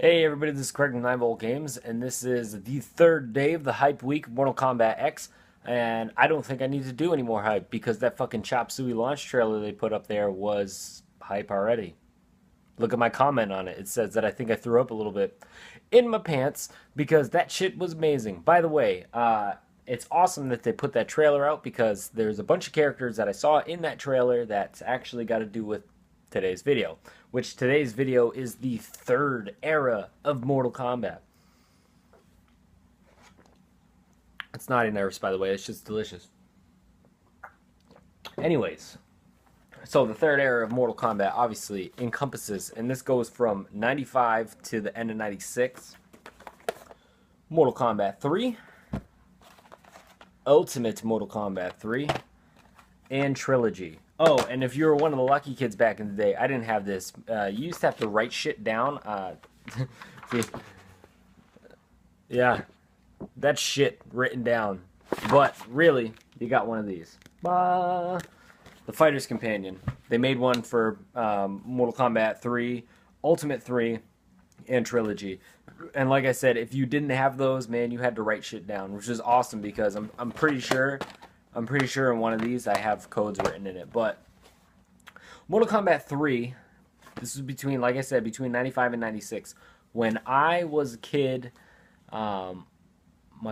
Hey everybody, this is Craig from 9 Volt Games, and this is the third day of the hype week, Mortal Kombat X. And I don't think I need to do any more hype because that fucking Chop Suey launch trailer they put up there was hype already. Look at my comment on it. It says that I think I threw up a little bit in my pants because that shit was amazing. By the way, it's awesome that they put that trailer out because there's a bunch of characters that I saw in that trailer that's actually got to do with today's video, which today's video is the third era of Mortal Kombat. It's not in Eris, by the way. It's just delicious. Anyways, so the third era of Mortal Kombat obviously encompasses, and this goes from 95 to the end of 96, Mortal Kombat 3, Ultimate Mortal Kombat 3, and Trilogy. Oh, and if you were one of the lucky kids back in the day, I didn't have this. You used to have to write shit down. Yeah, that's shit written down. But really, you got one of these. The Fighter's Companion. They made one for Mortal Kombat 3, Ultimate 3, and Trilogy. And like I said, if you didn't have those, man, you had to write shit down, which is awesome because I'm pretty sure in one of these I have codes written in it. But Mortal Kombat 3, this was between, like I said, between 95 and 96. When I was a kid, my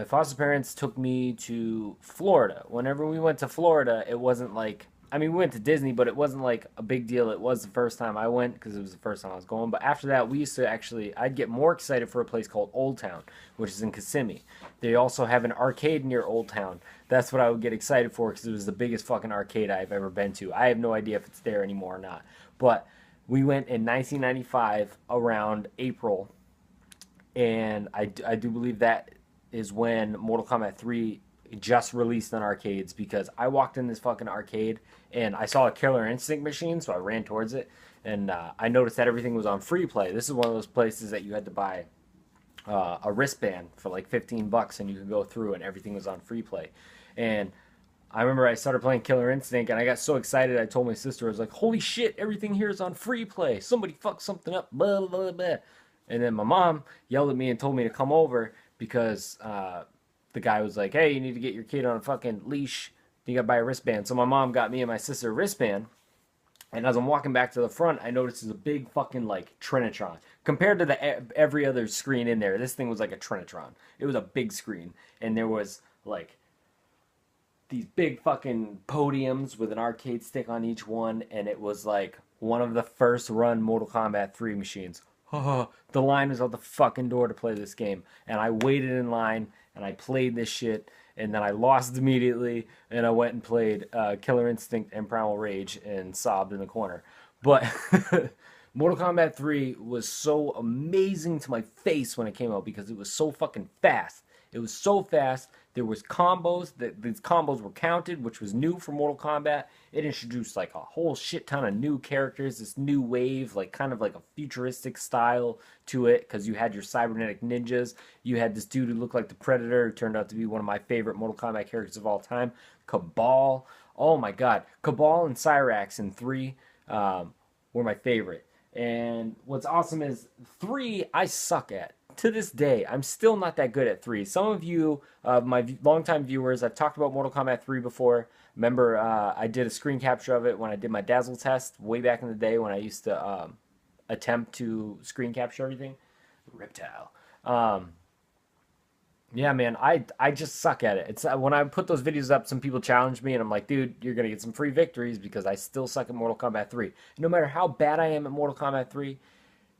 foster parents took me to Florida. Whenever we went to Florida, it wasn't like, I mean, we went to Disney, but it wasn't like a big deal. It was the first time I went because it was the first time I was going. But after that, we used to actually, I'd get more excited for a place called Old Town, which is in Kissimmee. They also have an arcade near Old Town. That's what I would get excited for because it was the biggest fucking arcade I've ever been to. I have no idea if it's there anymore or not. But we went in 1995 around April, and I do believe that is when Mortal Kombat 3 just released on arcades, because I walked in this fucking arcade and I saw a Killer Instinct machine, so I ran towards it, and I noticed that everything was on free play. This is one of those places that you had to buy a wristband for like 15 bucks and you could go through and everything was on free play. And I remember I started playing Killer Instinct and I got so excited I told my sister, I was like, holy shit, everything here is on free play. Somebody fucked something up, blah, blah, blah. And then my mom yelled at me and told me to come over because the guy was like, hey, you need to get your kid on a fucking leash. You got to buy a wristband. So my mom got me and my sister a wristband. And as I'm walking back to the front, I noticed there's a big fucking like Trinitron. Compared to the every other screen in there, this thing was like a Trinitron. It was a big screen. And there was like these big fucking podiums with an arcade stick on each one. And it was like one of the first run Mortal Kombat 3 machines. The line was out the fucking door to play this game. And I waited in line and I played this shit. And then I lost immediately, and I went and played Killer Instinct and Primal Rage and sobbed in the corner. But Mortal Kombat 3 was so amazing to my face when it came out because it was so fucking fast. It was so fast. There was combos. These combos were counted, which was new for Mortal Kombat. It introduced like a whole shit ton of new characters, this new wave, like kind of like a futuristic style to it, because you had your cybernetic ninjas. You had this dude who looked like the Predator, who turned out to be one of my favorite Mortal Kombat characters of all time. Cabal. Oh my god. Cabal and Cyrax in 3 were my favorite. And what's awesome is 3 I suck at. To this day, I'm still not that good at 3. Some of you, my longtime viewers, I've talked about Mortal Kombat 3 before. Remember, I did a screen capture of it when I did my Dazzle test way back in the day when I used to attempt to screen capture everything. Reptile. Yeah, man, I just suck at it. It's when I put those videos up, some people challenge me, and I'm like, dude, you're gonna get some free victories because I still suck at Mortal Kombat 3. No matter how bad I am at Mortal Kombat 3,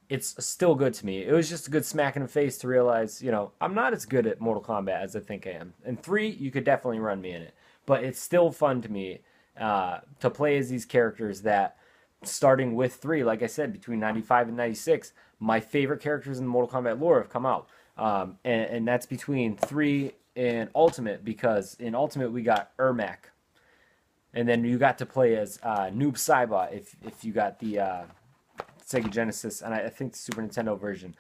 it's still good to me. It was just a good smack in the face to realize, you know, I'm not as good at Mortal Kombat as I think I am. In 3, you could definitely run me in it. But it's still fun to me to play as these characters that, starting with 3, like I said, between 95 and 96, my favorite characters in the Mortal Kombat lore have come out. And that's between 3 and Ultimate, because in Ultimate we got Ermac. And then you got to play as Noob Saibot if you got the Sega Genesis, and I think the Super Nintendo version.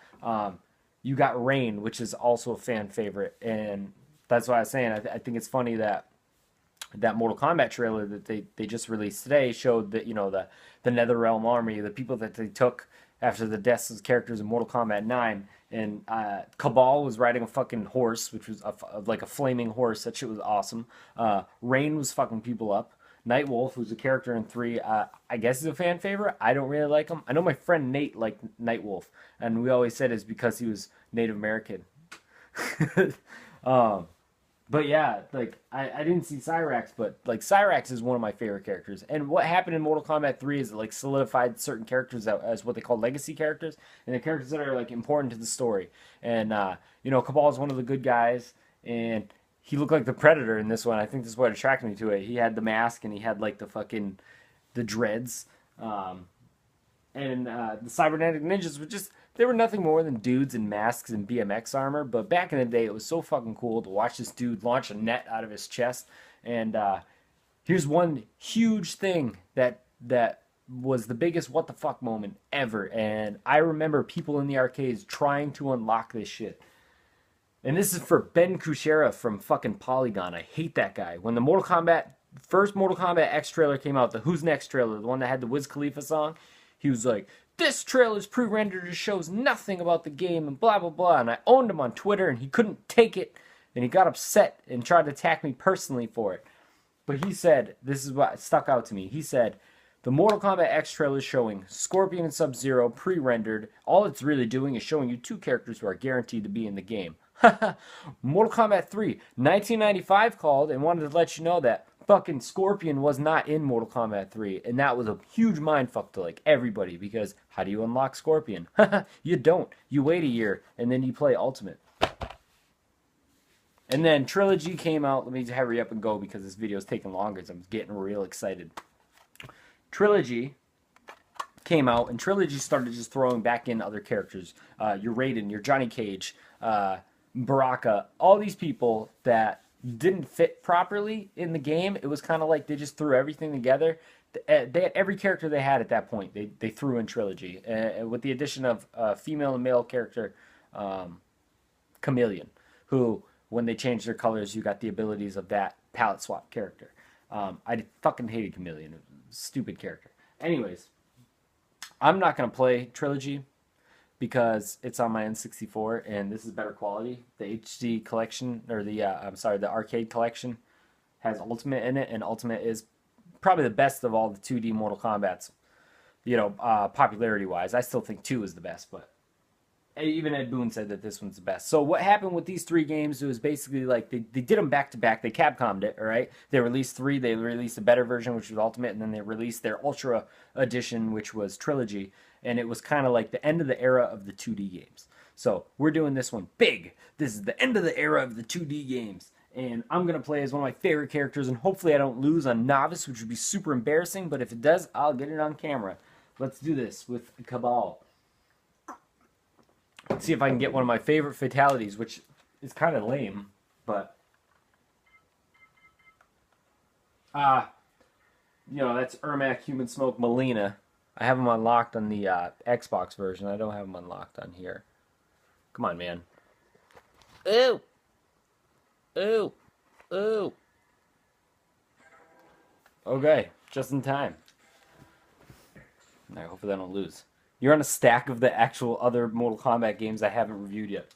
You got Rain, which is also a fan favorite, and that's why I was saying I think it's funny that that Mortal Kombat trailer that they just released today showed that, you know, the NetherRealm army, the people that they took after the deaths of characters in Mortal Kombat 9. And Cabal was riding a fucking horse, which was like a flaming horse. That shit was awesome. Rain was fucking people up. Nightwolf, who's a character in 3, I guess he's a fan favorite. I don't really like him. I know my friend Nate liked Nightwolf, and we always said it's because he was Native American. But yeah, like I didn't see Cyrax, but like Cyrax is one of my favorite characters. And what happened in Mortal Kombat 3 is it like solidified certain characters as what they call legacy characters, and the characters that are like important to the story. And you know, Cabal is one of the good guys, and he looked like the Predator in this one. I think this is what attracted me to it. He had the mask and he had like the dreads. And the cybernetic ninjas were just, they were nothing more than dudes in masks and BMX armor. But back in the day, it was so fucking cool to watch this dude launch a net out of his chest. And here's one huge thing that was the biggest what the fuck moment ever. And I remember people in the arcades trying to unlock this shit. And this is for Ben Kuchera from fucking Polygon. I hate that guy. When the first Mortal Kombat X trailer came out, the Who's Next trailer, the one that had the Wiz Khalifa song, he was like, this trailer's pre-rendered, it shows nothing about the game, and blah, blah, blah. And I owned him on Twitter, and he couldn't take it, and he got upset and tried to attack me personally for it. But he said, this is what stuck out to me. He said, the Mortal Kombat X trailer is showing Scorpion and Sub-Zero pre-rendered. All it's really doing is showing you 2 characters who are guaranteed to be in the game. Mortal Kombat 3, 1995 called and wanted to let you know that fucking Scorpion was not in Mortal Kombat 3, and that was a huge mindfuck to like everybody, because how do you unlock Scorpion? You don't. You wait a year and then you play Ultimate. And then Trilogy came out. Let me hurry up and go because this video is taking longer, so I'm getting real excited. Trilogy came out, and Trilogy started just throwing back in other characters. Your Raiden, your Johnny Cage, Baraka, all these people that didn't fit properly in the game. It was kind of like they just threw everything together. They had every character they had at that point. They threw in Trilogy, with the addition of female and male character, Chameleon, who when they changed their colors, you got the abilities of that palette swap character. I fucking hated Chameleon. It was a stupid character. Anyways, I'm not gonna play Trilogy because it's on my N64 and this is better quality. The HD collection, or the the arcade collection has Ultimate in it, and Ultimate is probably the best of all the 2D Mortal Kombats. You know, popularity wise, I still think 2 is the best, but even Ed Boon said that this one's the best. So what happened with these 3 games, it was basically like they did them back to back. They Capcom'd it, all right? They released 3. They released a better version, which was Ultimate, and then they released their Ultra Edition, which was Trilogy. And it was kind of like the end of the era of the 2D games. So we're doing this one big. This is the end of the era of the 2D games. And I'm going to play as one of my favorite characters, and hopefully I don't lose on Novice, which would be super embarrassing. But if it does, I'll get it on camera. Let's do this with Cabal. Let's see if I can get one of my favorite fatalities, which is kind of lame, but you know, that's Ermac, Human Smoke, Melina. I have them unlocked on the Xbox version. I don't have them unlocked on here. Come on, man. Ooh. Ooh. Ooh. Okay, just in time. Alright, hopefully I don't lose. You're on a stack of the actual other Mortal Kombat games I haven't reviewed yet.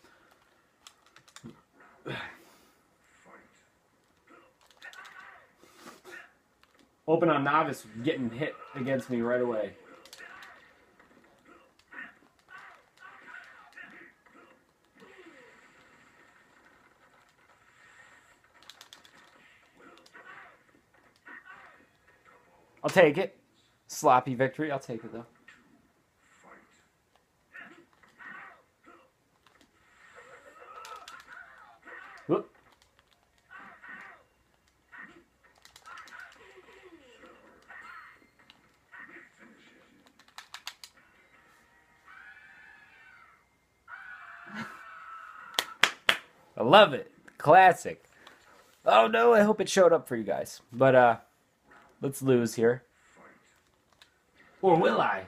Open on Novice, getting hit against me right away. I'll take it. Sloppy victory. I'll take it, though. Whoop. I love it. Classic. Oh no, I hope it showed up for you guys. But let's lose here. Or will I?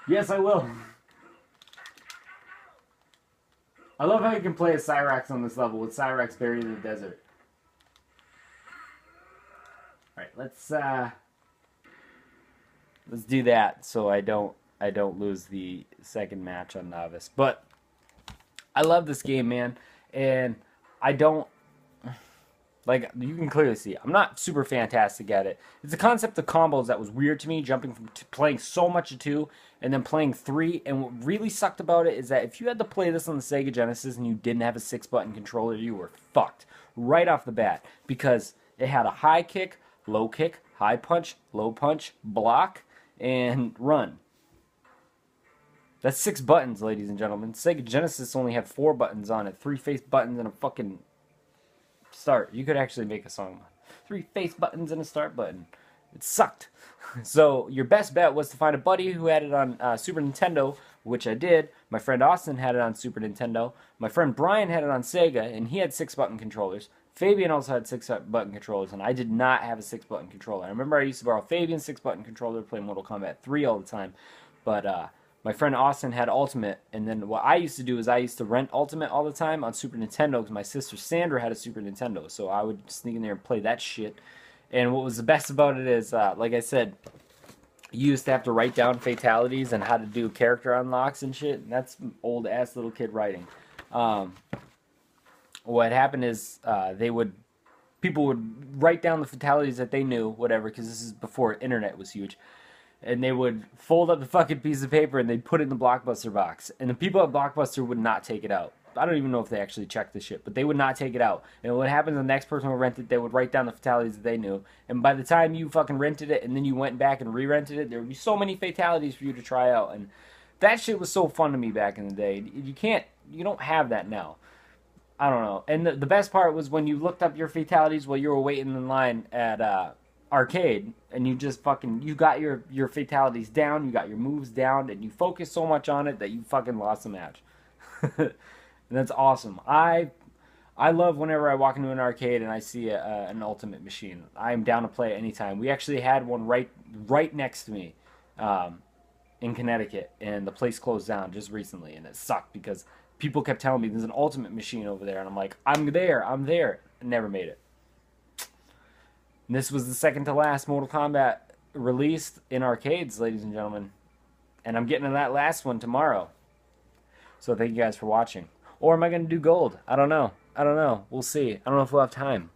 Yes, I will. I love how you can play as Cyrax on this level with Cyrax buried in the desert. Alright, let's do that so I don't I don't lose the second match on Novice. But I love this game, man. And I don't, like, you can clearly see, I'm not super fantastic at it. It's the concept of combos that was weird to me, jumping from playing so much of 2 and then playing 3. And what really sucked about it is that if you had to play this on the Sega Genesis and you didn't have a 6-button controller, you were fucked right off the bat. Because it had a high kick, high punch, low punch, block, and run. That's 6 buttons, ladies and gentlemen. Sega Genesis only had 4 buttons on it. 3 face buttons and a fucking start. You could actually make a song. 3 face buttons and a start button. It sucked. So your best bet was to find a buddy who had it on Super Nintendo, which I did. My friend Austin had it on Super Nintendo. My friend Brian had it on Sega, and he had 6-button controllers. Fabian also had 6-button controllers, and I did not have a 6-button controller. I remember I used to borrow Fabian's 6-button controller to play Mortal Kombat 3 all the time. But my friend Austin had Ultimate, and then what I used to do is I used to rent Ultimate all the time on Super Nintendo because my sister Sandra had a Super Nintendo, so I would sneak in there and play that shit. And what was the best about it is, like I said, you used to have to write down fatalities and how to do character unlocks and shit, and that's old-ass little kid writing. What happened is people would write down the fatalities that they knew, whatever, because this is before internet was huge. And they would fold up the fucking piece of paper and they'd put it in the Blockbuster box. And the people at Blockbuster would not take it out. I don't even know if they actually checked this shit, but they would not take it out. And what happened, the next person would rent it, they would write down the fatalities that they knew. And by the time you fucking rented it and then you went back and re-rented it, there would be so many fatalities for you to try out. And that shit was so fun to me back in the day. You don't have that now. I don't know. And the best part was when you looked up your fatalities while you were waiting in line at arcade, and you just fucking, you got your fatalities down, you got your moves down, and you focused so much on it that you fucking lost the match. And that's awesome. I love whenever I walk into an arcade and I see an Ultimate machine. I'm down to play it anytime. We actually had one right next to me in Connecticut, and the place closed down just recently, and it sucked because people kept telling me there's an Ultimate machine over there, and I'm like, I'm there. I never made it. And this was the second to last Mortal Kombat released in arcades, ladies and gentlemen. And I'm getting to that last one tomorrow. So thank you guys for watching. Or am I going to do gold? I don't know. We'll see. I don't know if we'll have time.